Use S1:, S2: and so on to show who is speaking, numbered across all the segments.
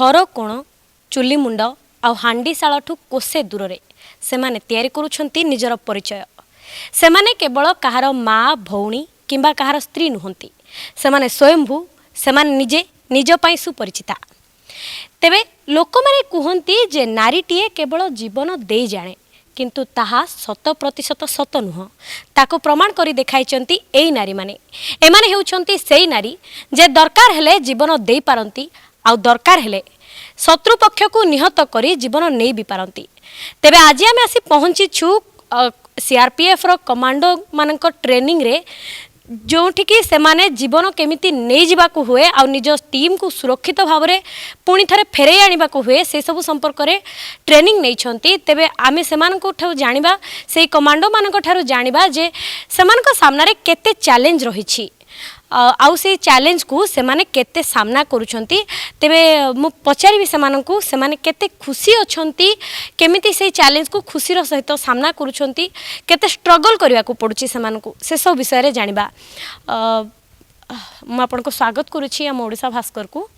S1: घर कोण चुली मुंड आ हांडीशाला ठू कोसे दूर रे सेमाने तैयारी करुछंती निजर परिचय। सेमाने केवल कहार माँ भौणी किंबा कहार स्त्री नुहंती, सेमाने स्वयंभू, सेमाने निजे निज पाई सुपरिचिता। तेबे लोक माने कुहंती जे नारीटीए केवल जीवन दे जाने, किंतु ताहा 100% सत नुह। ताको प्रमाण करी देखाइचंती एई नारी माने। एमाने हेउचंती सेई नारी जे दरकार हेले जीवन दे पारंती, आउ दरकार हेले शत्रु पक्ष को निहत करी जीवन नहीं भी पारंती। तेबे आज आम आसी पहुँची छु सीआरपीएफ रो कमांडो मानक ट्रेनिंग रे, जोठिकी सेमाने जीवन केमिति नहीं जावाकू हुए आ निज टीम को सुरक्षित भाव में पुणी थे फेरई आनिबाकू हुए से सब संपर्क में ट्रेनिंग नहीं छंती। तेबे आमे सेमानकु ठाउ जानिबा, से कमांडो मानक ठारू जानिबा जे सेमानक सामना रे केते चैलेंज रहिछि आउ से चैलेंज को सेमाने केते सामना करूछंती। तेबे मु पचारिबी सेमानकु सेमाने केते खुशी अछंती, केमिति से चैलेंज को खुशीर सहित सामना करूछंती, केते स्ट्रगल करिया को पड़ुछि सेमानकु, से सब विषय रे जानिबा। मु आपनको स्वागत करूछि हम ओडिशा भास्कर को।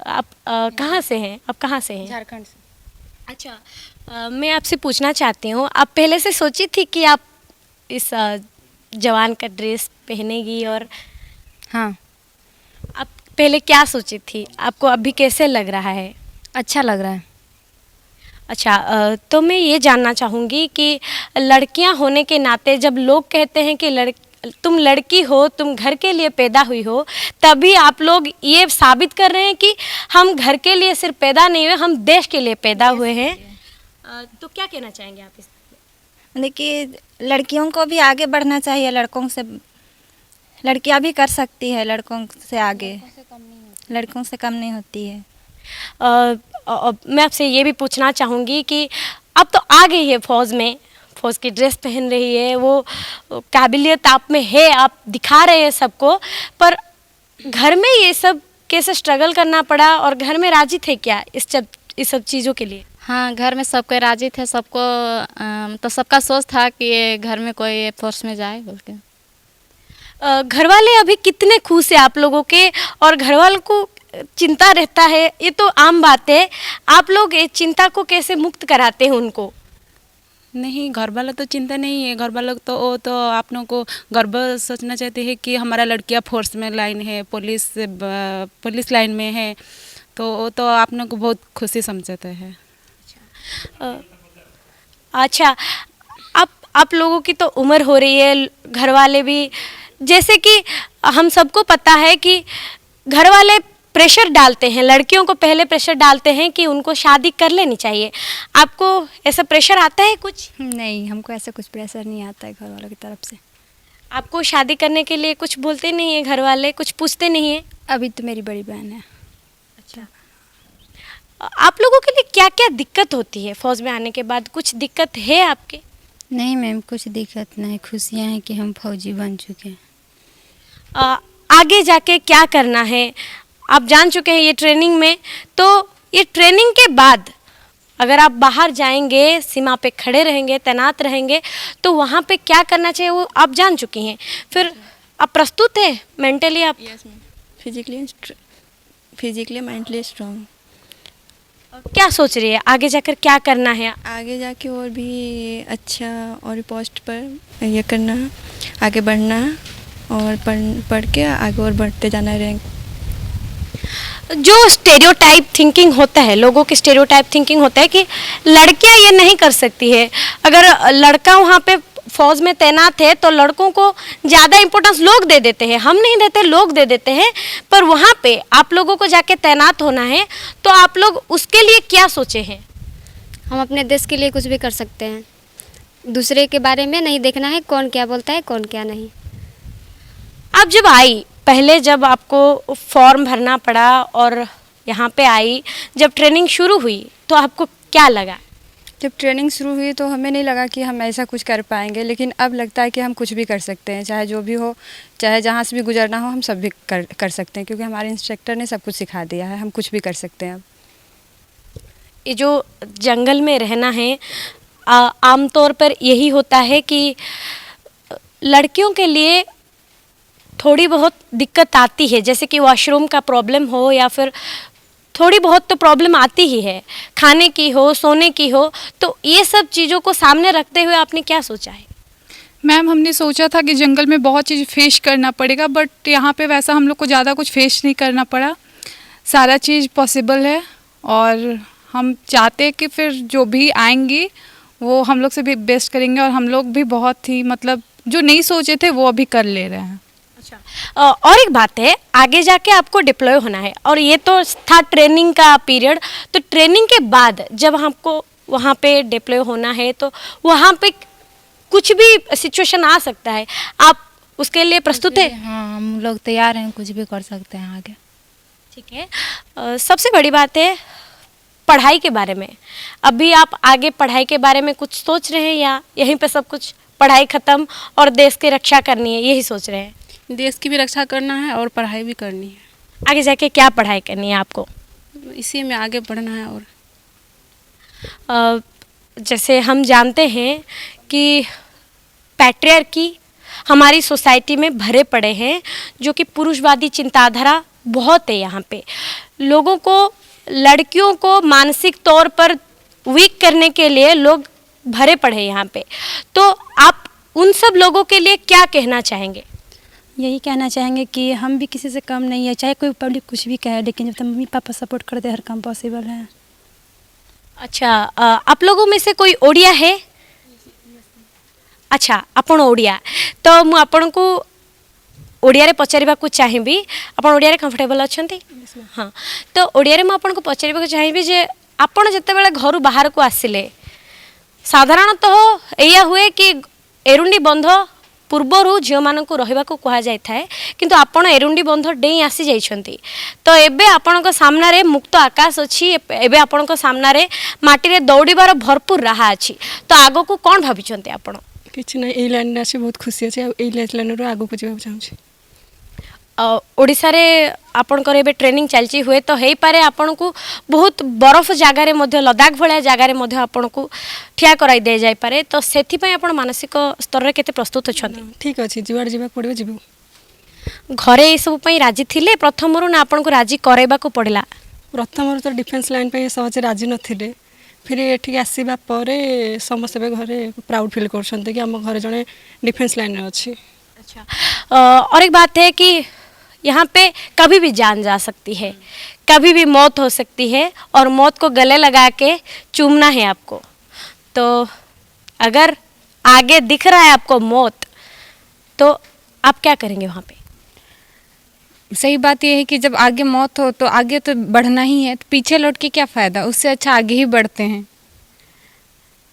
S1: आप कहाँ से हैं? आप कहाँ से हैं?
S2: झारखंड से।
S1: अच्छा, मैं आपसे पूछना चाहती हूँ, आप पहले से सोची थी कि आप इस जवान का ड्रेस पहनेगी? और
S2: हाँ,
S1: आप पहले क्या सोची थी? आपको अभी कैसे लग रहा है?
S2: अच्छा लग रहा है।
S1: अच्छा, तो मैं ये जानना चाहूँगी कि लड़कियाँ होने के नाते जब लोग कहते हैं कि तुम लड़की हो, तुम घर के लिए पैदा हुई हो, तभी आप लोग ये साबित कर रहे हैं कि हम घर के लिए सिर्फ पैदा नहीं हुए, हम देश के लिए पैदा हुए हैं। तो क्या कहना चाहेंगे आप इस?
S2: देखिए, लड़कियों को भी आगे बढ़ना चाहिए, लड़कों से। लड़कियां भी कर सकती है, लड़कों से आगे, लड़कों से कम नहीं होती है।
S1: मैं आपसे ये भी पूछना चाहूँगी कि अब तो आ गई है फौज में, फौज की ड्रेस पहन रही है, वो काबिलियत आप में है, आप दिखा रहे हैं सबको, पर घर में ये सब कैसे स्ट्रगल करना पड़ा और घर में राजी थे क्या इस सब चीज़ों के लिए?
S3: हाँ, घर में सबके राजी थे, सबको तो सबका सोच था कि ये घर में कोई फोर्स में जाए बोल के।
S1: घर वाले अभी कितने खुश है आप लोगों के? और घर वालों को चिंता रहता है, ये तो आम बात है, आप लोग इस चिंता को कैसे मुक्त कराते हैं उनको?
S4: नहीं, घर वाला तो चिंता नहीं है। घर वालों तो वो तो आप लोगों को गर्व सोचना चाहते हैं कि हमारा लड़कियां फोर्स में लाइन है, पुलिस लाइन में है, तो वो तो आप लोगों को बहुत खुशी समझते हैं।
S1: अच्छा, आप लोगों की तो उम्र हो रही है, घर वाले भी, जैसे कि हम सबको पता है कि घर वाले प्रेशर डालते हैं, लड़कियों को पहले प्रेशर डालते हैं कि उनको शादी कर लेनी चाहिए। आपको ऐसा प्रेशर आता है कुछ?
S2: नहीं, हमको ऐसा कुछ प्रेशर नहीं आता है घर वालों की तरफ से।
S1: आपको शादी करने के लिए कुछ बोलते नहीं है घर वाले, कुछ पूछते नहीं है?
S2: अभी तो मेरी बड़ी बहन है।
S1: अच्छा, आप लोगों के लिए क्या क्या दिक्कत होती है फौज में आने के बाद? कुछ दिक्कत है आपके?
S2: नहीं मैम, कुछ दिक्कत नहीं, खुशियाँ हैं कि हम फौजी बन चुके हैं।
S1: आगे जाके क्या करना है? आप जान चुके हैं ये ट्रेनिंग में, तो ये ट्रेनिंग के बाद अगर आप बाहर जाएंगे, सीमा पे खड़े रहेंगे, तैनात रहेंगे, तो वहाँ पे क्या करना चाहिए वो आप जान चुकी हैं। फिर आप प्रस्तुत हैं मेंटली? आप
S5: फिजिकली मेंटली स्ट्रॉन्ग।
S1: क्या सोच रही है आगे जाकर क्या करना है?
S5: आगे जाके और भी अच्छा और पोस्ट पर ये करना, आगे बढ़ना और पढ़ के आगे और बढ़ते जाना रैंक।
S1: जो स्टेरियोटाइप थिंकिंग होता है, लोगों की स्टेरियोटाइप थिंकिंग होता है कि लड़कियां ये नहीं कर सकती है। अगर लड़का वहाँ पे फौज में तैनात है तो लड़कों को ज़्यादा इम्पोर्टेंस लोग दे देते हैं, हम नहीं देते, लोग दे देते हैं। पर वहाँ पे आप लोगों को जाके तैनात होना है, तो आप लोग उसके लिए क्या सोचे हैं?
S6: हम अपने देश के लिए कुछ भी कर सकते हैं, दूसरे के बारे में नहीं देखना है कौन क्या बोलता है कौन क्या नहीं।
S1: आप जब आई, पहले जब आपको फॉर्म भरना पड़ा और यहाँ पे आई, जब ट्रेनिंग शुरू हुई तो आपको क्या लगा?
S2: जब ट्रेनिंग शुरू हुई तो हमें नहीं लगा कि हम ऐसा कुछ कर पाएंगे, लेकिन अब लगता है कि हम कुछ भी कर सकते हैं, चाहे जो भी हो, चाहे जहाँ से भी गुजरना हो, हम सब भी कर सकते हैं, क्योंकि हमारे इंस्ट्रक्टर ने सब कुछ सिखा दिया है, हम कुछ भी कर सकते हैं अब।
S1: ये जो जंगल में रहना है, आमतौर पर यही होता है कि लड़कियों के लिए थोड़ी बहुत दिक्कत आती है, जैसे कि वॉशरूम का प्रॉब्लम हो या फिर थोड़ी बहुत तो प्रॉब्लम आती ही है, खाने की हो, सोने की हो। तो ये सब चीज़ों को सामने रखते हुए आपने क्या सोचा है?
S7: मैम हमने सोचा था कि जंगल में बहुत चीज़ फेस करना पड़ेगा, बट यहाँ पे वैसा हम लोग को ज़्यादा कुछ फेस नहीं करना पड़ा। सारा चीज़ पॉसिबल है और हम चाहते हैं कि फिर जो भी आएंगी वो हम लोग से भी बेस्ट करेंगे, और हम लोग भी बहुत ही मतलब जो नहीं सोचे थे वो अभी कर ले रहे हैं।
S1: और एक बात है, आगे जाके आपको डिप्लॉय होना है और ये तो था ट्रेनिंग का पीरियड। तो ट्रेनिंग के बाद जब हमको वहाँ पे डिप्लॉय होना है तो वहाँ पे कुछ भी सिचुएशन आ सकता है, आप उसके लिए प्रस्तुत है?
S8: हाँ, हम लोग तैयार हैं, कुछ भी कर सकते हैं आगे।
S1: ठीक है। सबसे बड़ी बात है पढ़ाई के बारे में। अभी आप आगे पढ़ाई के बारे में कुछ सोच रहे हैं या यहीं पे सब कुछ पढ़ाई ख़त्म और देश की रक्षा करनी है, यही सोच रहे हैं?
S4: देश की भी रक्षा करना है और पढ़ाई भी करनी है।
S1: आगे जाके क्या पढ़ाई करनी है आपको?
S4: इसी में आगे बढ़ना है। और
S1: जैसे हम जानते हैं कि पैट्रियार्की हमारी सोसाइटी में भरे पड़े हैं, जो कि पुरुषवादी चिंताधारा बहुत है। यहाँ पे लोगों को, लड़कियों को मानसिक तौर पर वीक करने के लिए लोग भरे पड़े हैं यहाँ पे। तो आप उन सब लोगों के लिए क्या कहना चाहेंगे?
S9: यही कहना चाहेंगे कि हम भी किसी से कम नहीं है, चाहे कोई पब्लिक कुछ भी कहे, लेकिन जब तक मम्मी पापा सपोर्ट करते हर काम पॉसिबल है।
S1: अच्छा, आप लोगों में से कोई ओडिया है? अच्छा, आपण ओडिया। तो मु आपण को ओडिया रे पचारिबा को चाहिबी, आपण ओडिया रे कंफर्टेबल अछंती? हाँ, तो ओडिया रे मु आपण को पचारिबा को चाहिबी जे आपण जतेबेले घर बाहर को आसिले साधारणतः एया हुए कि एरुंडी बंध पूर्वरु झील मानक रहिबाको कहा जाय थाए, किंतु आपण एरुंडी बंध डेई आसी जाइछंती। तो एबे आपणक सामना रे मुक्त आकाश अछि, एबे आपणक सामना रे माटी रे दौड़ीबार भरपूर राहा अछि। तो आगो को कोन भाबिछंती आपण?
S10: किछ नै, एई लाइन आसी बहुत खुशी अछि, एई लाइन रो आगो को जेबा चाहूछि।
S1: ओडिशा रे आपणकर एबे ट्रेनिंग चलची हुए तो हेई पारे आपण को बहुत बरफ जगार मध्य, लद्दाख भलिया जगार मध्य आपण को ठिया कराई दे जाय पारे। तो सेथि पय आपण मानसिक स्तर रे केते प्रस्तुत अछंती?
S10: ठीक अछि, जिवाड जिबा पड़िबो जिबो।
S1: घरे ए सब पय राजी थिले प्रथमरु ना आपण को राजी करेबा को पड़िला?
S10: प्रथमरु तो डिफेंस लाइन पय सहज राजी नथिले, फिर एठी आसीबा परे समस्त घरे प्राउड फील करछन्ते कि हम घरे जने डिफेंस लाइन रे अछि।
S1: अच्छा, और एक बात है कि यहाँ पे कभी भी जान जा सकती है, कभी भी मौत हो सकती है और मौत को गले लगा के चूमना है आपको। तो अगर आगे दिख रहा है आपको मौत, तो आप क्या करेंगे वहाँ पे?
S8: सही बात यह है कि जब आगे मौत हो तो आगे तो बढ़ना ही है, तो पीछे लौट के क्या फ़ायदा, उससे अच्छा आगे ही बढ़ते हैं।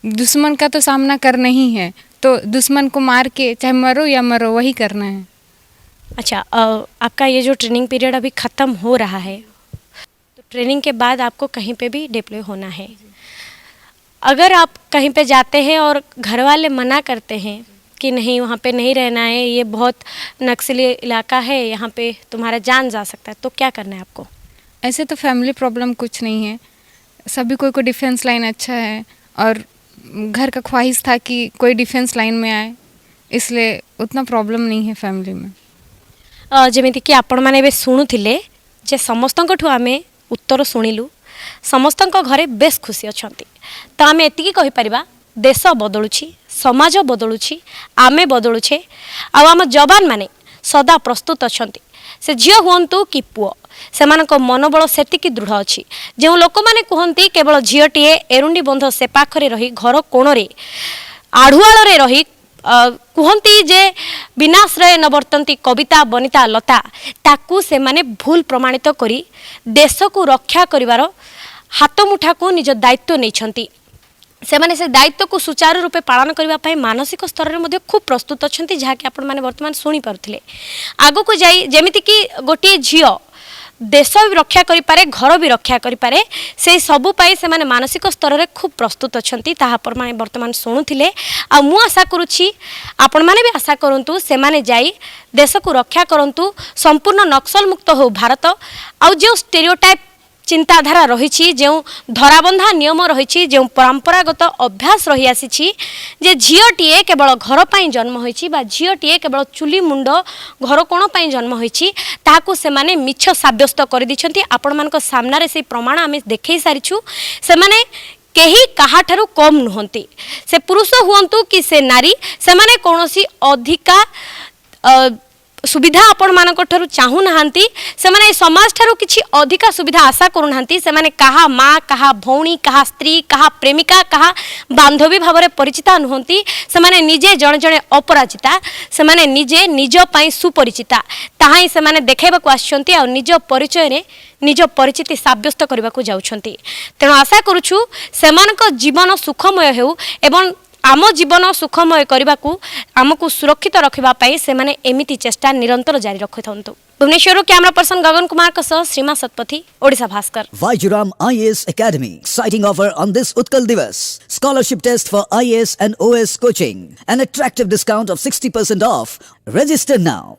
S8: दुश्मन का तो सामना करना ही है, तो दुश्मन को मार के चाहे मरो या मरो वही करना है।
S1: अच्छा, आपका ये जो ट्रेनिंग पीरियड अभी ख़त्म हो रहा है, तो ट्रेनिंग के बाद आपको कहीं पे भी डिप्लॉय होना है। अगर आप कहीं पे जाते हैं और घर वाले मना करते हैं कि नहीं वहाँ पे नहीं रहना है, ये बहुत नक्सली इलाका है, यहाँ पे तुम्हारा जान जा सकता है, तो क्या करना है आपको?
S8: ऐसे तो फैमिली प्रॉब्लम कुछ नहीं है, सभी कोई को डिफेंस लाइन अच्छा है, और घर का ख्वाहिश था कि कोई डिफेंस लाइन में आए, इसलिए उतना प्रॉब्लम नहीं है फैमिली में।
S1: जमीती कि आपण माने बे शुणुथिले जे समस्तंक ठु आमे उत्तर शुणिलु, समस्तंक घरे बेस खुशी अछंती। तो आमे एतिकी कहि परिबा, देश बदलुछि, समाज बदलुछि, आमे बदलुछे, आ आम जवान माने सदा प्रस्तुत अछंती। से झियो हुंतु कि पुओ, सेमानक मनोबल सेतिकी दृढ़ अछि। जे लोक माने कहंती केवल झियोटीए एरुंडी बंध से पाखरे रही घर कोणरे आढ़ुआल रे रही कहती जे विनाश्रय न वर्तंती कविता बनिता लता, ताकू से माने भूल प्रमाणित करी देश को रक्षा करिवार हाथ मुठा को निज दायित्व नहीं। से माने से दायित्व को सुचारू रूपे पालन करबा पय मानसिक स्तर में खूब प्रस्तुत अछंती, जहा कि आपण माने वर्तमान सुनी पारुथिले। आगो को जाई जेमिति कि गोटे झियो देश भी रक्षा करि पारे, घर भी रक्षा करि पारे, से सबु पाई से माने मानसिक स्तर में खूब प्रस्तुत अछंती, ताहा पर माने वर्तमान सुनुथिले। आ मु आशा करूछि आपण माने भी आशा करंतु से माने जाई देश को रक्षा करंतु, संपूर्ण नक्सल मुक्त हो भारत। आ जो स्टेरियोटाइप चिंताधारा रही जो धराबंधा नियम रही जो परंपरागत अभ्यास रही आसी जे झीटीए केवल घर पर जन्म होती झीटीए केवल चुली मुंड घर कोण पर जन्म होती ताकू से माने मिछ साब्यस्त कर दी आपण मान सामने से प्रमाण आम देखे सारीछु से माने केही काहाठारु कम नुहंती से पुरुष हुंतु कि से नारी से माने कोनोसी अधिका सुविधा आपण मानक ठारु चाहू नहांती से माने समाज ठारु किछि अधिका सुविधा आशा करू नहांती से माने कहा माँ कहा भौणी कहा स्त्री कहा प्रेमिका कहा बांधवी भाव परिचिता नुहंती से माने निजे जणे जणे अपराजिता से माने निजे निज पई सुपरिचिता ताहाई से माने देखाइबाकू आछंती आ निज परिचय रे निज परिचिति साब्यस्त करने को जाउछंती तेणु आशा करूछु सेमानक जीवन सुखमय हेउ एवं आम जीवन सुखमय करने को आमको सुरक्षित रखापी से माने एमिति चेष्टा निरंतर जारी रखिथंतु। Bhubaneswar camera person Gagan Kumar Srima Satpathy Odisha Bhaskar.
S11: Vaijuram IAS Academy exciting offer on this Utkal Divas. Scholarship test for IAS and OS coaching. An attractive discount of 60% off. Register now.